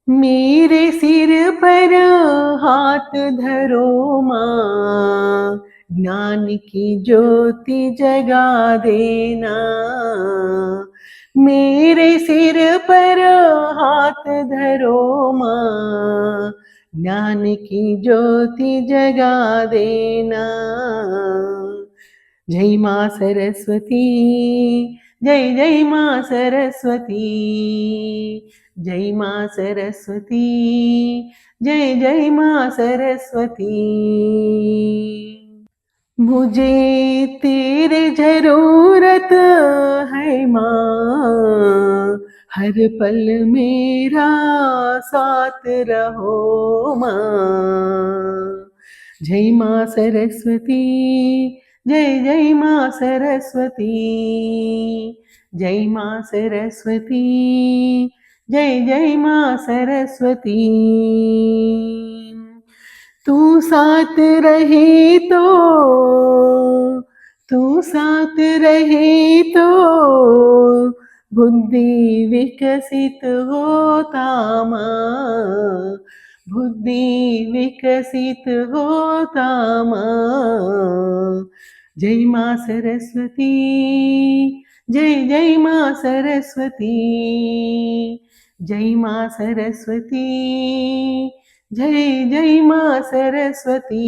मेरे सिर पर हाथ धरो माँ, ज्ञान की ज्योति जगा देना। मेरे सिर पर हाथ धरो माँ, ज्ञान की ज्योति जगा देना। जय माँ सरस्वती, जय जय माँ सरस्वती, जय माँ सरस्वती, जय जय माँ सरस्वती। मुझे तेरे जरूरत है माँ, हर पल मेरा साथ रहो माँ। जय माँ सरस्वती, जय जय माँ सरस्वती, जय माँ सरस्वती, जय जय माँ सरस्वती। तू साथ रहे तो, तू साथ रहे तो बुद्धि विकसित होता माँ, बुद्धि विकसित होता माँ। जय माँ सरस्वती, जय जय माँ सरस्वती, जय माँ सरस्वती, जय जय माँ सरस्वती।